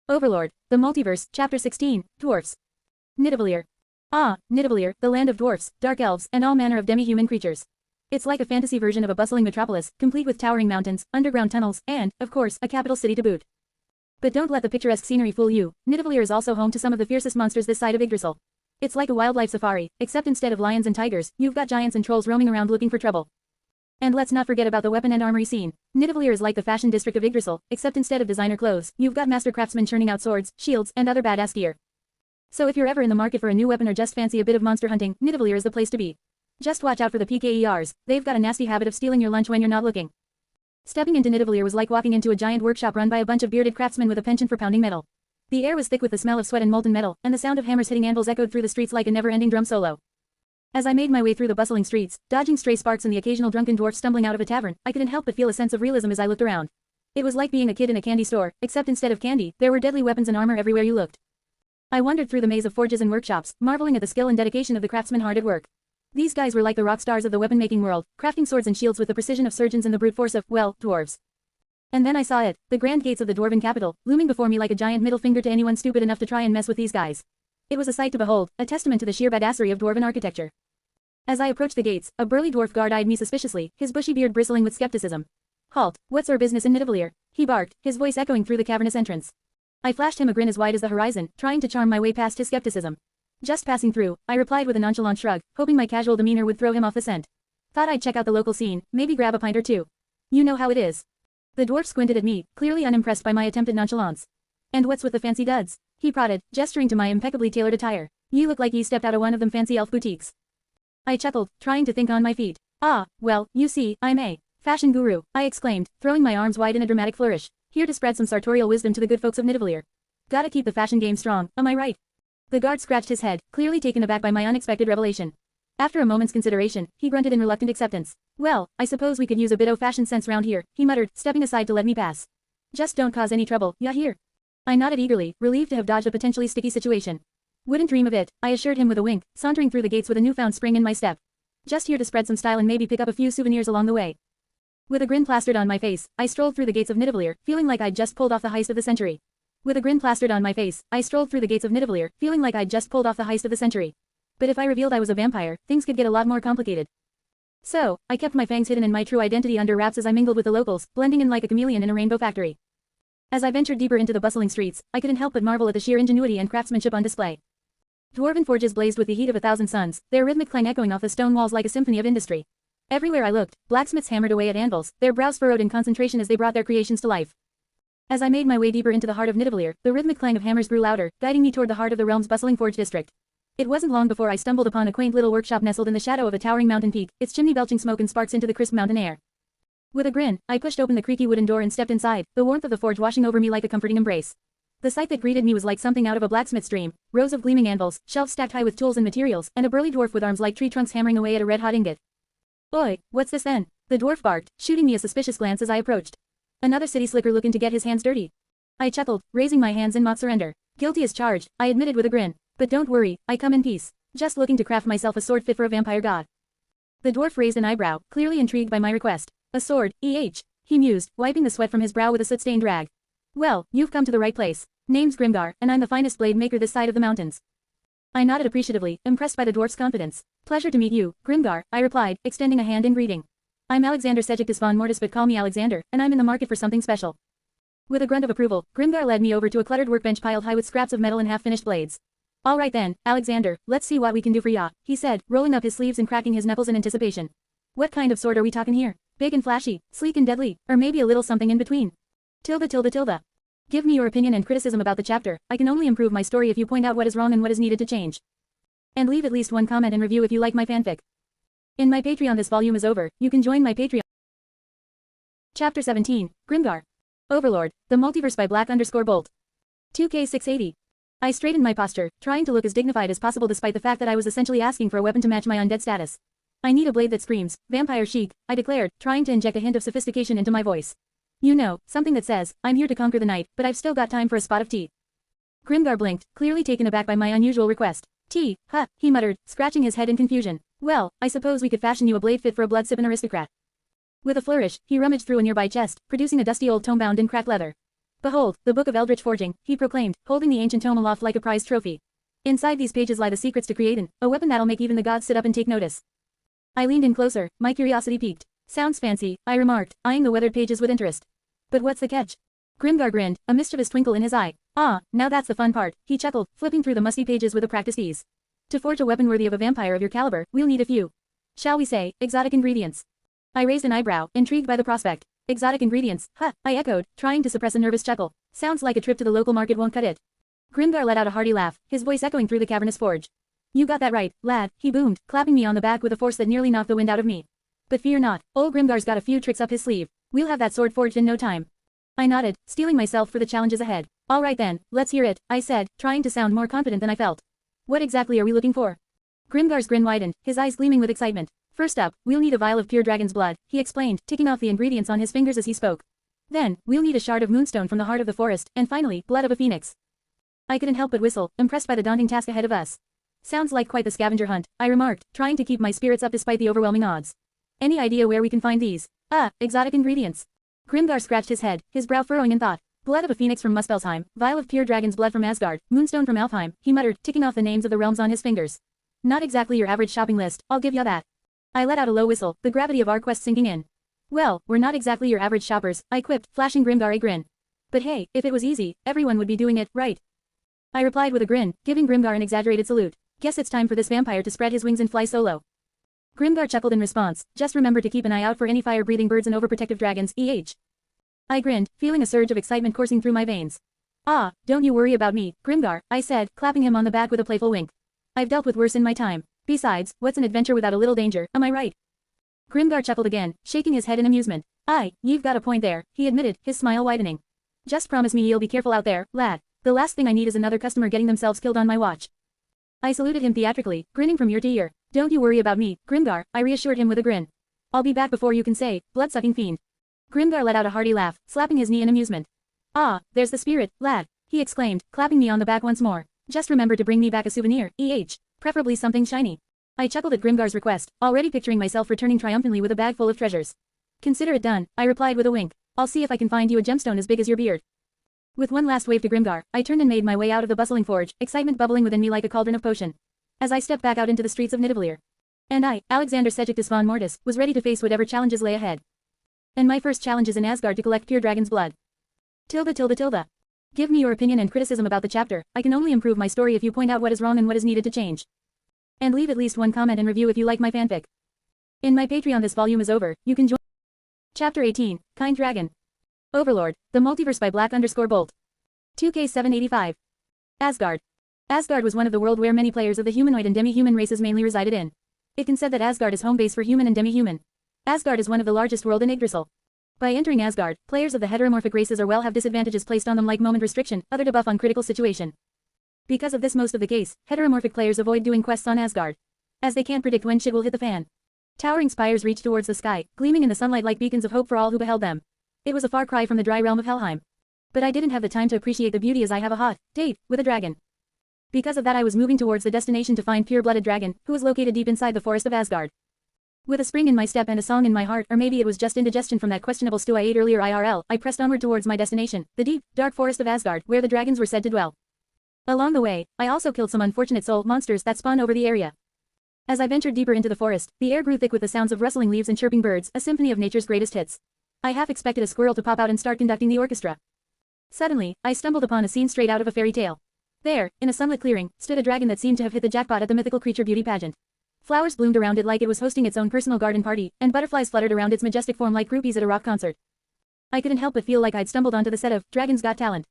Overlord, the Multiverse, Chapter 16, Dwarfs. Nidavellir. Ah, Nidavellir, the land of dwarfs, dark elves, and all manner of demi-human creatures. It's like a fantasy version of a bustling metropolis, complete with towering mountains, underground tunnels, and, of course, a capital city to boot. But don't let the picturesque scenery fool you. Nidavellir is also home to some of the fiercest monsters this side of Yggdrasil. It's like a wildlife safari, except instead of lions and tigers, you've got giants and trolls roaming around looking for trouble. And let's not forget about the weapon and armory scene. Nidavellir is like the fashion district of Yggdrasil, except instead of designer clothes, you've got master craftsmen churning out swords, shields, and other badass gear. So if you're ever in the market for a new weapon or just fancy a bit of monster hunting, Nidavellir is the place to be. Just watch out for the PKERs, they've got a nasty habit of stealing your lunch when you're not looking. Stepping into Nidavellir was like walking into a giant workshop run by a bunch of bearded craftsmen with a penchant for pounding metal. The air was thick with the smell of sweat and molten metal, and the sound of hammers hitting anvils echoed through the streets like a never-ending drum solo. As I made my way through the bustling streets, dodging stray sparks and the occasional drunken dwarf stumbling out of a tavern, I couldn't help but feel a sense of realism as I looked around. It was like being a kid in a candy store, except instead of candy, there were deadly weapons and armor everywhere you looked. I wandered through the maze of forges and workshops, marveling at the skill and dedication of the craftsmen hard at work. These guys were like the rock stars of the weapon-making world, crafting swords and shields with the precision of surgeons and the brute force of, well, dwarves. And then I saw it, the grand gates of the dwarven capital, looming before me like a giant middle finger to anyone stupid enough to try and mess with these guys. It was a sight to behold, a testament to the sheer badassery of dwarven architecture. As I approached the gates, a burly dwarf guard eyed me suspiciously, his bushy beard bristling with skepticism. "Halt, what's our business in Nidavellir?" he barked, his voice echoing through the cavernous entrance. I flashed him a grin as wide as the horizon, trying to charm my way past his skepticism. "Just passing through," I replied with a nonchalant shrug, hoping my casual demeanor would throw him off the scent. "Thought I'd check out the local scene, maybe grab a pint or two. You know how it is." The dwarf squinted at me, clearly unimpressed by my attempt at nonchalance. "And what's with the fancy duds?" he prodded, gesturing to my impeccably tailored attire. "You look like you stepped out of one of them fancy elf boutiques." I chuckled, trying to think on my feet. "Ah, well, you see, I'm a fashion guru," I exclaimed, throwing my arms wide in a dramatic flourish, here to spread some sartorial wisdom to the good folks of Nidavellir. Gotta keep the fashion game strong, am I right? The guard scratched his head, clearly taken aback by my unexpected revelation. After a moment's consideration, he grunted in reluctant acceptance. "Well, I suppose we could use a bit of fashion sense round here," he muttered, stepping aside to let me pass. "Just don't cause any trouble, ya hear?" I nodded eagerly, relieved to have dodged a potentially sticky situation. "Wouldn't dream of it," I assured him with a wink, sauntering through the gates with a newfound spring in my step. "Just here to spread some style and maybe pick up a few souvenirs along the way." With a grin plastered on my face, I strolled through the gates of Nidavellir, feeling like I'd just pulled off the heist of the century. With a grin plastered on my face, I strolled through the gates of Nidavellir, feeling like I'd just pulled off the heist of the century. But if I revealed I was a vampire, things could get a lot more complicated. So, I kept my fangs hidden and my true identity under wraps as I mingled with the locals, blending in like a chameleon in a rainbow factory. As I ventured deeper into the bustling streets, I couldn't help but marvel at the sheer ingenuity and craftsmanship on display. Dwarven forges blazed with the heat of 1,000 suns, their rhythmic clang echoing off the stone walls like a symphony of industry. Everywhere I looked, blacksmiths hammered away at anvils, their brows furrowed in concentration as they brought their creations to life. As I made my way deeper into the heart of Nidavellir, the rhythmic clang of hammers grew louder, guiding me toward the heart of the realm's bustling forge district. It wasn't long before I stumbled upon a quaint little workshop nestled in the shadow of a towering mountain peak, its chimney belching smoke and sparks into the crisp mountain air. With a grin, I pushed open the creaky wooden door and stepped inside, the warmth of the forge washing over me like a comforting embrace. The sight that greeted me was like something out of a blacksmith's dream, rows of gleaming anvils, shelves stacked high with tools and materials, and a burly dwarf with arms like tree trunks hammering away at a red-hot ingot. "Oi, what's this then?" the dwarf barked, shooting me a suspicious glance as I approached. "Another city slicker looking to get his hands dirty." I chuckled, raising my hands in mock surrender. "Guilty as charged," I admitted with a grin. "But don't worry, I come in peace. Just looking to craft myself a sword fit for a vampire god." The dwarf raised an eyebrow, clearly intrigued by my request. "A sword, he mused, wiping the sweat from his brow with a soot-stained rag. "Well, you've come to the right place. Name's Grimgar, and I'm the finest blade maker this side of the mountains." I nodded appreciatively, impressed by the dwarf's confidence. "Pleasure to meet you, Grimgar," I replied, extending a hand in greeting. "I'm Alexander Sejictus von Mortis, but call me Alexander, and I'm in the market for something special." With a grunt of approval, Grimgar led me over to a cluttered workbench piled high with scraps of metal and half-finished blades. "All right then, Alexander, let's see what we can do for ya," he said, rolling up his sleeves and cracking his knuckles in anticipation. "What kind of sword are we talking here? Big and flashy, sleek and deadly, or maybe a little something in between? Tilde. Give me your opinion and criticism about the chapter. I can only improve my story if you point out what is wrong and what is needed to change. And leave at least one comment and review if you like my fanfic. In my Patreon. This volume is over, you can join my Patreon. Chapter 17, Grimgar. Overlord, the Multiverse by Black_Bolt. 2K680. I straightened my posture, trying to look as dignified as possible despite the fact that I was essentially asking for a weapon to match my undead status. "I need a blade that screams, vampire chic," I declared, trying to inject a hint of sophistication into my voice. "You know, something that says, I'm here to conquer the night, but I've still got time for a spot of tea." Grimgar blinked, clearly taken aback by my unusual request. "Tea, huh," he muttered, scratching his head in confusion. "Well, I suppose we could fashion you a blade fit for a blood-sippin' aristocrat." With a flourish, he rummaged through a nearby chest, producing a dusty old tome bound in cracked leather. Behold, the Book of Eldritch Forging, he proclaimed, holding the ancient tome aloft like a prized trophy. Inside these pages lie the secrets to creating a weapon that'll make even the gods sit up and take notice. I leaned in closer, my curiosity piqued. Sounds fancy, I remarked, eyeing the weathered pages with interest. But what's the catch? Grimgar grinned, a mischievous twinkle in his eye. Ah, now that's the fun part, he chuckled, flipping through the musty pages with a practiced ease. To forge a weapon worthy of a vampire of your caliber, we'll need a few, shall we say, exotic ingredients. I raised an eyebrow, intrigued by the prospect. Exotic ingredients, huh, I echoed, trying to suppress a nervous chuckle. Sounds like a trip to the local market won't cut it. Grimgar let out a hearty laugh, his voice echoing through the cavernous forge. You got that right, lad, he boomed, clapping me on the back with a force that nearly knocked the wind out of me. But fear not, old Grimgar's got a few tricks up his sleeve. We'll have that sword forged in no time. I nodded, steeling myself for the challenges ahead. All right then, let's hear it, I said, trying to sound more confident than I felt. What exactly are we looking for? Grimgar's grin widened, his eyes gleaming with excitement. First up, we'll need a vial of pure dragon's blood, he explained, ticking off the ingredients on his fingers as he spoke. Then, we'll need a shard of moonstone from the heart of the forest, and finally, blood of a phoenix. I couldn't help but whistle, impressed by the daunting task ahead of us. Sounds like quite the scavenger hunt, I remarked, trying to keep my spirits up despite the overwhelming odds. Any idea where we can find these? Exotic ingredients. Grimgar scratched his head, his brow furrowing in thought. Blood of a phoenix from Muspelheim, vial of pure dragon's blood from Asgard, moonstone from Alfheim, he muttered, ticking off the names of the realms on his fingers. Not exactly your average shopping list, I'll give ya that. I let out a low whistle, the gravity of our quest sinking in. Well, we're not exactly your average shoppers, I quipped, flashing Grimgar a grin. But hey, if it was easy, everyone would be doing it, right? I replied with a grin, giving Grimgar an exaggerated salute. Guess it's time for this vampire to spread his wings and fly solo. Grimgar chuckled in response, just remember to keep an eye out for any fire-breathing birds and overprotective dragons, I grinned, feeling a surge of excitement coursing through my veins. Ah, don't you worry about me, Grimgar, I said, clapping him on the back with a playful wink. I've dealt with worse in my time. Besides, what's an adventure without a little danger, am I right? Grimgar chuckled again, shaking his head in amusement. You've got a point there, he admitted, his smile widening. Just promise me you'll be careful out there, lad. The last thing I need is another customer getting themselves killed on my watch. I saluted him theatrically, grinning from ear to ear. Don't you worry about me, Grimgar, I reassured him with a grin. I'll be back before you can say, blood-sucking fiend. Grimgar let out a hearty laugh, slapping his knee in amusement. Ah, there's the spirit, lad, he exclaimed, clapping me on the back once more. Just remember to bring me back a souvenir, preferably something shiny. I chuckled at Grimgar's request, already picturing myself returning triumphantly with a bag full of treasures. Consider it done, I replied with a wink. I'll see if I can find you a gemstone as big as your beard. With one last wave to Grimgar, I turned and made my way out of the bustling forge, excitement bubbling within me like a cauldron of potion. As I stepped back out into the streets of Nidavellir. And I, Alexander Sedgictus von Mortis, was ready to face whatever challenges lay ahead. And my first challenge is in Asgard to collect pure dragon's blood. Tilda. Give me your opinion and criticism about the chapter. I can only improve my story if you point out what is wrong and what is needed to change. And leave at least one comment and review if you like my fanfic. In my Patreon this volume is over, you can join. Chapter 18, Kind Dragon. Overlord, the Multiverse by Black_Bolt. 2K785. Asgard. Asgard was one of the world where many players of the humanoid and demi-human races mainly resided in. It can said that Asgard is home base for human and demi-human. Asgard is one of the largest world in Yggdrasil. By entering Asgard, players of the heteromorphic races or well have disadvantages placed on them like moment restriction, other debuff on critical situation. Because of this most of the case, heteromorphic players avoid doing quests on Asgard. As they can't predict when shit will hit the fan. Towering spires reach towards the sky, gleaming in the sunlight like beacons of hope for all who beheld them. It was a far cry from the dry realm of Helheim. But I didn't have the time to appreciate the beauty as I have a hot date with a dragon. Because of that I was moving towards the destination to find pure-blooded dragon, who was located deep inside the forest of Asgard. With a spring in my step and a song in my heart, or maybe it was just indigestion from that questionable stew I ate earlier IRL, I pressed onward towards my destination, the deep, dark forest of Asgard, where the dragons were said to dwell. Along the way, I also killed some unfortunate soul monsters that spawned over the area. As I ventured deeper into the forest, the air grew thick with the sounds of rustling leaves and chirping birds, a symphony of nature's greatest hits. I half expected a squirrel to pop out and start conducting the orchestra. Suddenly, I stumbled upon a scene straight out of a fairy tale. There, in a sunlit clearing, stood a dragon that seemed to have hit the jackpot at the mythical creature beauty pageant. Flowers bloomed around it like it was hosting its own personal garden party, and butterflies fluttered around its majestic form like groupies at a rock concert. I couldn't help but feel like I'd stumbled onto the set of Dragon's Got Talent.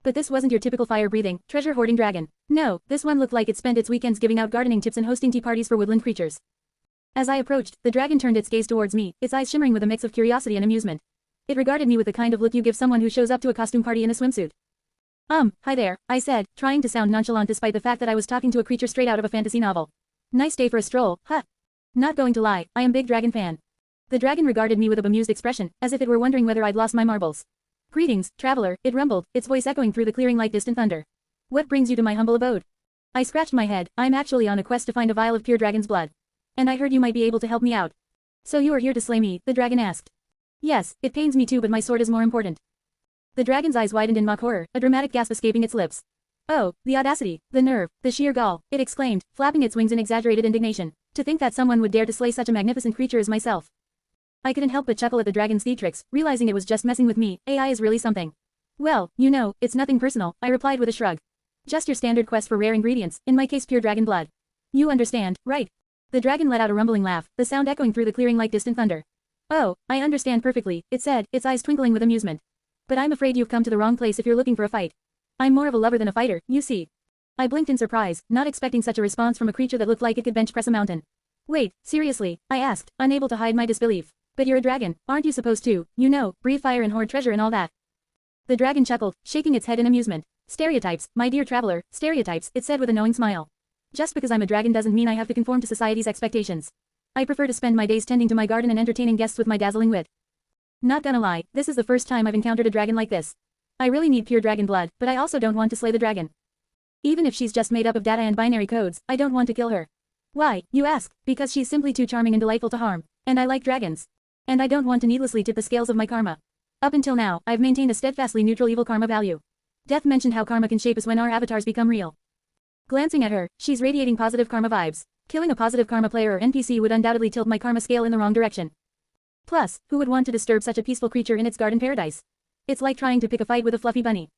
But this wasn't your typical fire-breathing, treasure-hoarding dragon. No, this one looked like it spent its weekends giving out gardening tips and hosting tea parties for woodland creatures. As I approached, the dragon turned its gaze towards me, its eyes shimmering with a mix of curiosity and amusement. It regarded me with the kind of look you give someone who shows up to a costume party in a swimsuit. Hi there, I said, trying to sound nonchalant despite the fact that I was talking to a creature straight out of a fantasy novel. Nice day for a stroll, huh? Not going to lie, I am big dragon fan. The dragon regarded me with a bemused expression, as if it were wondering whether I'd lost my marbles. Greetings, traveler, it rumbled, its voice echoing through the clearing like distant thunder. What brings you to my humble abode? I scratched my head, I'm actually on a quest to find a vial of pure dragon's blood. And I heard you might be able to help me out. So you are here to slay me, the dragon asked. Yes, it pains me too but my sword is more important. The dragon's eyes widened in mock horror, a dramatic gasp escaping its lips. Oh, the audacity, the nerve, the sheer gall, it exclaimed, flapping its wings in exaggerated indignation. To think that someone would dare to slay such a magnificent creature as myself. I couldn't help but chuckle at the dragon's theatrics, realizing it was just messing with me. AI is really something. Well, you know, it's nothing personal, I replied with a shrug. Just your standard quest for rare ingredients, in my case pure dragon blood. You understand, right? The dragon let out a rumbling laugh, the sound echoing through the clearing like distant thunder. Oh, I understand perfectly, it said, its eyes twinkling with amusement. But I'm afraid you've come to the wrong place if you're looking for a fight. I'm more of a lover than a fighter, you see. I blinked in surprise, not expecting such a response from a creature that looked like it could bench press a mountain. Wait, seriously, I asked, unable to hide my disbelief. But you're a dragon, aren't you supposed to, you know, breathe fire and hoard treasure and all that? The dragon chuckled, shaking its head in amusement. Stereotypes, my dear traveler, stereotypes, it said with a knowing smile. Just because I'm a dragon doesn't mean I have to conform to society's expectations. I prefer to spend my days tending to my garden and entertaining guests with my dazzling wit. Not gonna lie, this is the first time I've encountered a dragon like this. I really need pure dragon blood, but I also don't want to slay the dragon. Even if she's just made up of data and binary codes, I don't want to kill her. Why, you ask? Because she's simply too charming and delightful to harm. And I like dragons. And I don't want to needlessly tip the scales of my karma. Up until now, I've maintained a steadfastly neutral evil karma value. Death mentioned how karma can shape us when our avatars become real. Glancing at her, she's radiating positive karma vibes. Killing a positive karma player or NPC would undoubtedly tilt my karma scale in the wrong direction. Plus, who would want to disturb such a peaceful creature in its garden paradise? It's like trying to pick a fight with a fluffy bunny.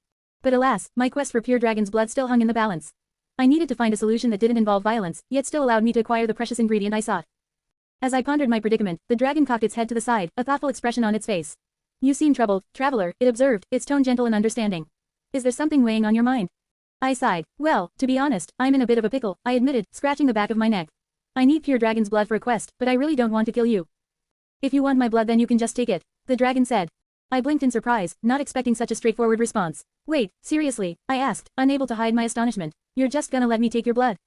But alas, my quest for pure dragon's blood still hung in the balance. I needed to find a solution that didn't involve violence, yet still allowed me to acquire the precious ingredient I sought. As I pondered my predicament, the dragon cocked its head to the side, a thoughtful expression on its face. You seem troubled, traveler, it observed, its tone gentle and understanding. Is there something weighing on your mind? I sighed. Well, to be honest, I'm in a bit of a pickle, I admitted, scratching the back of my neck. I need pure dragon's blood for a quest, but I really don't want to kill you. If you want my blood then you can just take it, the dragon said. I blinked in surprise, not expecting such a straightforward response. Wait, seriously, I asked, unable to hide my astonishment. You're just gonna let me take your blood?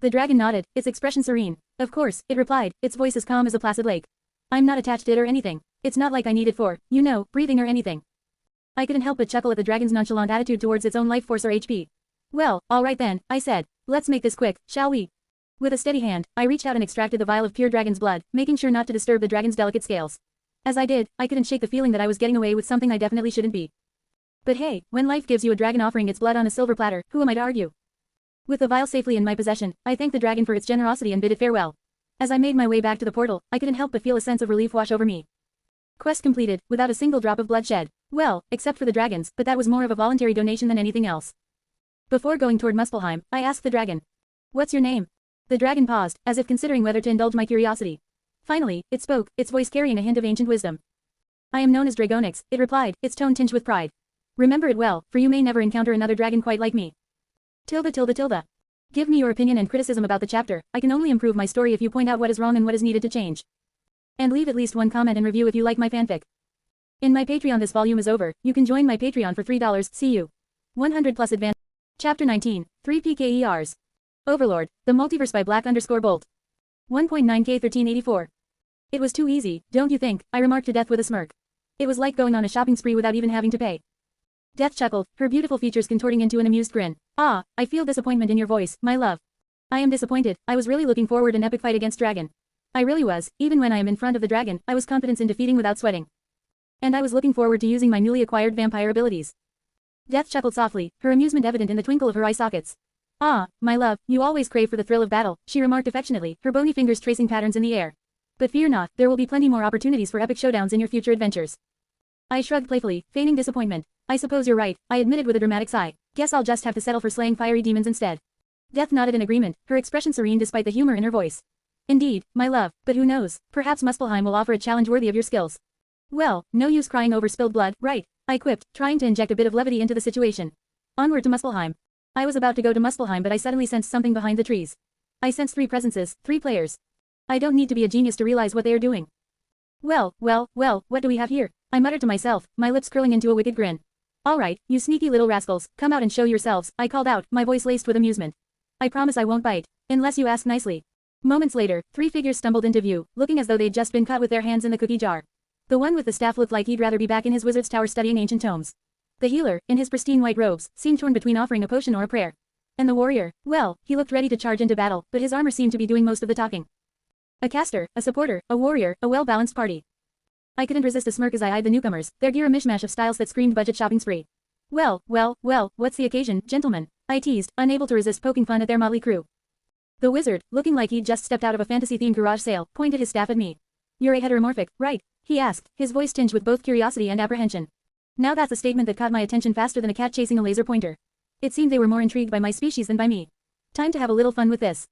The dragon nodded, its expression serene. Of course, it replied, its voice as calm as a placid lake. I'm not attached to it or anything. It's not like I need it for, you know, breathing or anything. I couldn't help but chuckle at the dragon's nonchalant attitude towards its own life force or HP. Well, alright then, I said. Let's make this quick, shall we? With a steady hand, I reached out and extracted the vial of pure dragon's blood, making sure not to disturb the dragon's delicate scales. As I did, I couldn't shake the feeling that I was getting away with something I definitely shouldn't be. But hey, when life gives you a dragon offering its blood on a silver platter, who am I to argue? With the vial safely in my possession, I thanked the dragon for its generosity and bid it farewell. As I made my way back to the portal, I couldn't help but feel a sense of relief wash over me. Quest completed, without a single drop of blood shed. Well, except for the dragons, but that was more of a voluntary donation than anything else. Before going toward Muspelheim, I asked the dragon. What's your name? The dragon paused, as if considering whether to indulge my curiosity. Finally, it spoke, its voice carrying a hint of ancient wisdom. I am known as Dragonix, it replied, its tone tinged with pride. Remember it well, for you may never encounter another dragon quite like me. Tilde tilde tilde. Give me your opinion and criticism about the chapter. I can only improve my story if you point out what is wrong and what is needed to change. And leave at least one comment and review if you like my fanfic. In my Patreon this volume is over, you can join my Patreon for $3, see you. 100 plus advance. Chapter 19, 3 PKERs. Overlord, The Multiverse by Black_Bolt. 1.9K1384. It was too easy, don't you think, I remarked to Death with a smirk. It was like going on a shopping spree without even having to pay. Death chuckled, her beautiful features contorting into an amused grin. Ah, I feel disappointment in your voice, my love. I am disappointed, I was really looking forward to an epic fight against Dragon. I really was, even when I am in front of the dragon, I was confident in defeating without sweating. And I was looking forward to using my newly acquired vampire abilities. Death chuckled softly, her amusement evident in the twinkle of her eye sockets. Ah, my love, you always crave for the thrill of battle, she remarked affectionately, her bony fingers tracing patterns in the air. But fear not, there will be plenty more opportunities for epic showdowns in your future adventures. I shrugged playfully, feigning disappointment. I suppose you're right, I admitted with a dramatic sigh. Guess I'll just have to settle for slaying fiery demons instead. Death nodded in agreement, her expression serene despite the humor in her voice. Indeed, my love, but who knows, perhaps Muspelheim will offer a challenge worthy of your skills. Well, no use crying over spilled blood, right? I quipped, trying to inject a bit of levity into the situation. Onward to Muspelheim. I was about to go to Muspelheim but I suddenly sensed something behind the trees. I sensed 3 presences, 3 players. I don't need to be a genius to realize what they are doing. Well, what do we have here? I muttered to myself, my lips curling into a wicked grin. Alright, you sneaky little rascals, come out and show yourselves, I called out, my voice laced with amusement. I promise I won't bite. Unless you ask nicely. Moments later, 3 figures stumbled into view, looking as though they'd just been caught with their hands in the cookie jar. The one with the staff looked like he'd rather be back in his wizard's tower studying ancient tomes. The healer, in his pristine white robes, seemed torn between offering a potion or a prayer. And the warrior, well, he looked ready to charge into battle, but his armor seemed to be doing most of the talking. A caster, a supporter, a warrior, a well-balanced party. I couldn't resist a smirk as I eyed the newcomers, their gear a mishmash of styles that screamed budget shopping spree. Well, what's the occasion, gentlemen? I teased, unable to resist poking fun at their motley crew. The wizard, looking like he'd just stepped out of a fantasy-themed garage sale, pointed his staff at me. You're a heteromorphic, right? He asked, his voice tinged with both curiosity and apprehension. Now that's a statement that caught my attention faster than a cat chasing a laser pointer. It seemed they were more intrigued by my species than by me. Time to have a little fun with this.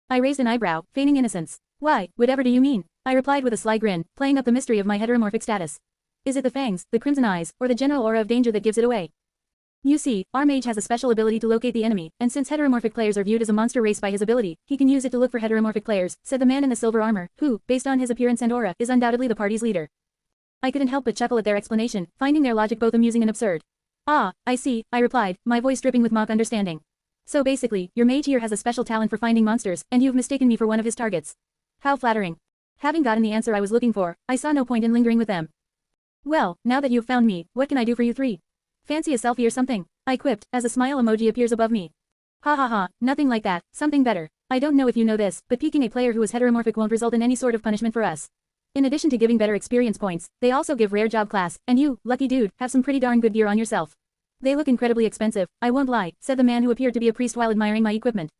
I raised an eyebrow, feigning innocence. Why, whatever do you mean? I replied with a sly grin, playing up the mystery of my heteromorphic status. Is it the fangs, the crimson eyes, or the general aura of danger that gives it away? You see, our mage has a special ability to locate the enemy, and since heteromorphic players are viewed as a monster race by his ability, he can use it to look for heteromorphic players, said the man in the silver armor, who, based on his appearance and aura, is undoubtedly the party's leader. I couldn't help but chuckle at their explanation, finding their logic both amusing and absurd. Ah, I see, I replied, my voice dripping with mock understanding. So basically, your mage here has a special talent for finding monsters, and you've mistaken me for one of his targets. How flattering. Having gotten the answer I was looking for, I saw no point in lingering with them. Well, now that you've found me, what can I do for you three? Fancy a selfie or something? I quipped, as a smile emoji appears above me. Ha ha ha, nothing like that, something better. I don't know if you know this, but peeking a player who is heteromorphic won't result in any sort of punishment for us. In addition to giving better experience points, they also give rare job class, and you, lucky dude, have some pretty darn good gear on yourself. They look incredibly expensive, I won't lie, said the man who appeared to be a priest while admiring my equipment.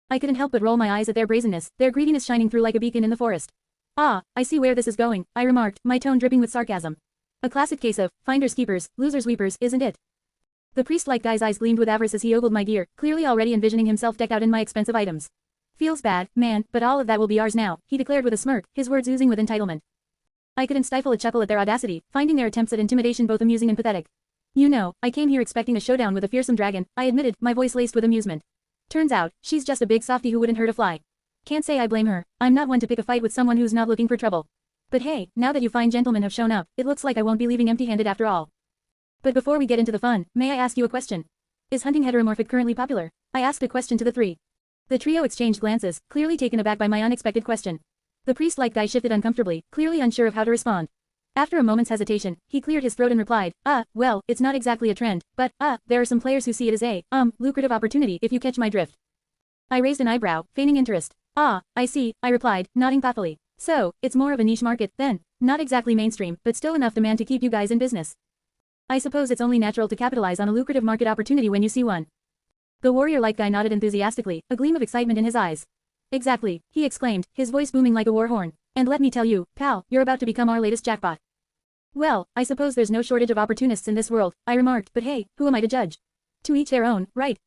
I couldn't help but roll my eyes at their brazenness, their greediness shining through like a beacon in the forest. Ah, I see where this is going, I remarked, my tone dripping with sarcasm. A classic case of finders keepers, losers weepers, isn't it? The priest-like guy's eyes gleamed with avarice as he ogled my gear, clearly already envisioning himself decked out in my expensive items. Feels bad, man, but all of that will be ours now, he declared with a smirk, his words oozing with entitlement. I couldn't stifle a chuckle at their audacity, finding their attempts at intimidation both amusing and pathetic. You know, I came here expecting a showdown with a fearsome dragon, I admitted, my voice laced with amusement. Turns out, she's just a big softy who wouldn't hurt a fly. Can't say I blame her, I'm not one to pick a fight with someone who's not looking for trouble. But hey, now that you fine gentlemen have shown up, it looks like I won't be leaving empty-handed after all. But before we get into the fun, may I ask you a question? Is hunting heteromorphic currently popular? I asked a question to the three. The trio exchanged glances, clearly taken aback by my unexpected question. The priest-like guy shifted uncomfortably, clearly unsure of how to respond. After a moment's hesitation, he cleared his throat and replied, well, it's not exactly a trend, but, there are some players who see it as a, lucrative opportunity if you catch my drift. I raised an eyebrow, feigning interest. Ah, I see, I replied, nodding thoughtfully. So, it's more of a niche market, then. Not exactly mainstream, but still enough demand to keep you guys in business. I suppose it's only natural to capitalize on a lucrative market opportunity when you see one. The warrior-like guy nodded enthusiastically, a gleam of excitement in his eyes. Exactly, he exclaimed, his voice booming like a war horn. And let me tell you, pal, you're about to become our latest jackpot. Well, I suppose there's no shortage of opportunists in this world, I remarked, but hey, who am I to judge? To each their own, right?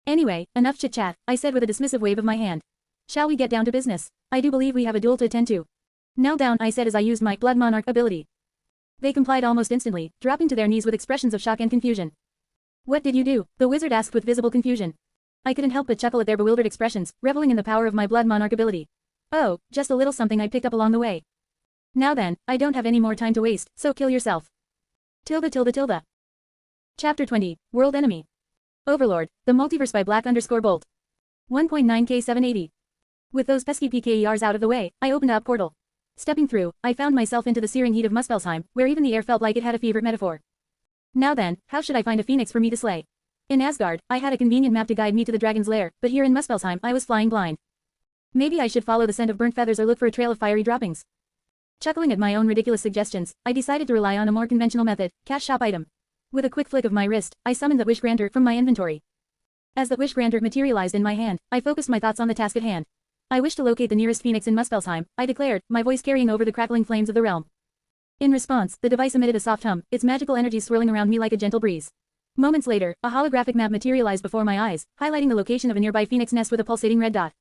Anyway, enough chit-chat, I said with a dismissive wave of my hand. Shall we get down to business? I do believe we have a duel to attend to. Kneel down, I said as I used my Blood Monarch ability. They complied almost instantly, dropping to their knees with expressions of shock and confusion. What did you do? The wizard asked with visible confusion. I couldn't help but chuckle at their bewildered expressions, reveling in the power of my Blood Monarch ability. Oh, just a little something I picked up along the way. Now then, I don't have any more time to waste, so kill yourself. Tilde. Chapter 20, World Enemy. Overlord, the Multiverse by Black_Bolt. 1.9K780. With those pesky PKERs out of the way, I opened up portal. Stepping through, I found myself into the searing heat of Muspelheim, where even the air felt like it had a favorite metaphor. Now then, how should I find a phoenix for me to slay? In Asgard, I had a convenient map to guide me to the dragon's lair, but here in Muspelheim I was flying blind. Maybe I should follow the scent of burnt feathers or look for a trail of fiery droppings. Chuckling at my own ridiculous suggestions, I decided to rely on a more conventional method, cash shop item. With a quick flick of my wrist, I summoned the Wish Granter from my inventory. As the Wish Granter materialized in my hand, I focused my thoughts on the task at hand. I wish to locate the nearest phoenix in Muspelheim, I declared, my voice carrying over the crackling flames of the realm. In response, the device emitted a soft hum, its magical energy swirling around me like a gentle breeze. Moments later, a holographic map materialized before my eyes, highlighting the location of a nearby phoenix nest with a pulsating red dot.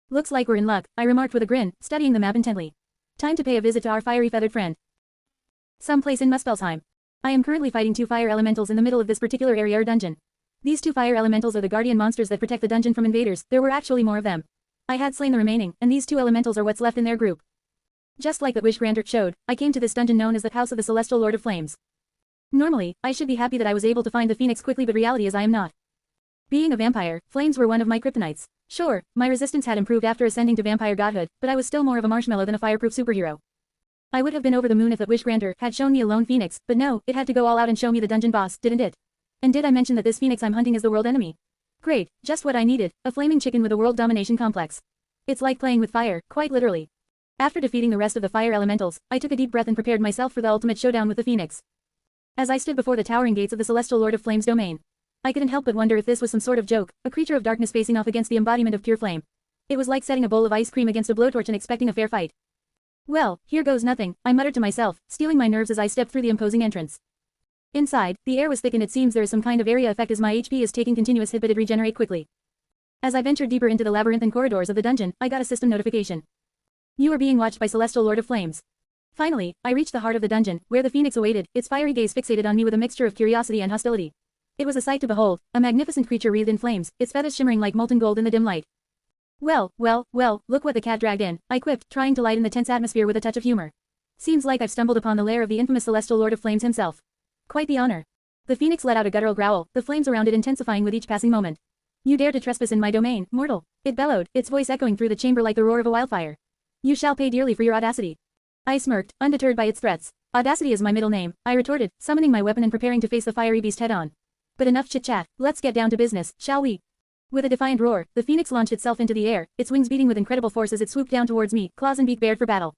Looks like we're in luck, I remarked with a grin, studying the map intently. Time to pay a visit to our fiery feathered friend. Someplace in Muspelheim. I am currently fighting two fire elementals in the middle of this particular area or dungeon. These two fire elementals are the guardian monsters that protect the dungeon from invaders, there were actually more of them. I had slain the remaining, and these two elementals are what's left in their group. Just like the Wish Granter showed, I came to this dungeon known as the House of the Celestial Lord of Flames. Normally, I should be happy that I was able to find the phoenix quickly, but reality is I am not. Being a vampire, flames were one of my kryptonites. Sure, my resistance had improved after ascending to vampire godhood, but I was still more of a marshmallow than a fireproof superhero. I would have been over the moon if the Wish Granter had shown me a lone phoenix, but no, it had to go all out and show me the dungeon boss, didn't it? And did I mention that this phoenix I'm hunting is the world enemy? Great, just what I needed, a flaming chicken with a world domination complex. It's like playing with fire, quite literally. After defeating the rest of the fire elementals, I took a deep breath and prepared myself for the ultimate showdown with the Phoenix. As I stood before the towering gates of the Celestial Lord of Flame's domain, I couldn't help but wonder if this was some sort of joke, a creature of darkness facing off against the embodiment of pure flame. It was like setting a bowl of ice cream against a blowtorch and expecting a fair fight. Well, here goes nothing, I muttered to myself, steeling my nerves as I stepped through the imposing entrance. Inside, the air was thick and it seems there is some kind of area effect as my HP is taking continuous hit but it regenerate quickly. As I ventured deeper into the labyrinthine corridors of the dungeon, I got a system notification. You are being watched by Celestial Lord of Flames. Finally, I reached the heart of the dungeon, where the Phoenix awaited, its fiery gaze fixated on me with a mixture of curiosity and hostility. It was a sight to behold, a magnificent creature wreathed in flames, its feathers shimmering like molten gold in the dim light. Well, look what the cat dragged in, I quipped, trying to lighten the tense atmosphere with a touch of humor. Seems like I've stumbled upon the lair of the infamous Celestial Lord of Flames himself. Quite the honor. The Phoenix let out a guttural growl, the flames around it intensifying with each passing moment. You dare to trespass in my domain, mortal. It bellowed, its voice echoing through the chamber like the roar of a wildfire. You shall pay dearly for your audacity. I smirked, undeterred by its threats. Audacity is my middle name, I retorted, summoning my weapon and preparing to face the fiery beast head-on. But enough chit-chat, let's get down to business, shall we? With a defiant roar, the Phoenix launched itself into the air, its wings beating with incredible force as it swooped down towards me, claws and beak bared for battle.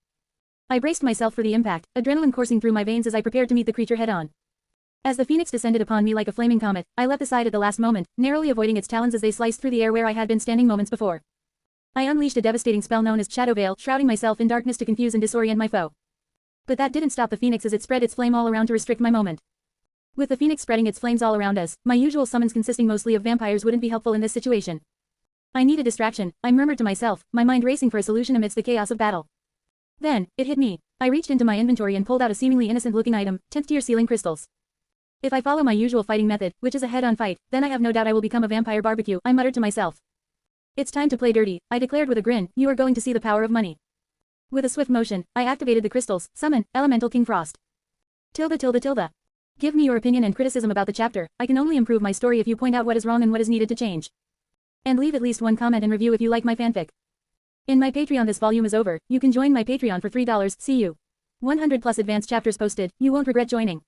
I braced myself for the impact, adrenaline coursing through my veins as I prepared to meet the creature head-on. As the Phoenix descended upon me like a flaming comet, I leapt aside at the last moment, narrowly avoiding its talons as they sliced through the air where I had been standing moments before. I unleashed a devastating spell known as Shadow Veil, shrouding myself in darkness to confuse and disorient my foe. But that didn't stop the Phoenix as it spread its flame all around to restrict my moment. With the Phoenix spreading its flames all around us, my usual summons consisting mostly of vampires wouldn't be helpful in this situation. I need a distraction, I murmured to myself, my mind racing for a solution amidst the chaos of battle. Then, it hit me. I reached into my inventory and pulled out a seemingly innocent-looking item, 10th tier sealing crystals. If I follow my usual fighting method, which is a head-on fight, then I have no doubt I will become a vampire barbecue, I muttered to myself. It's time to play dirty, I declared with a grin, you are going to see the power of money. With a swift motion, I activated the crystals, summon, Elemental King Frost. Tilde. Give me your opinion and criticism about the chapter, I can only improve my story if you point out what is wrong and what is needed to change. And leave at least one comment and review if you like my fanfic. In my Patreon this volume is over, you can join my Patreon for $3, see you. 100+ advanced chapters posted, you won't regret joining.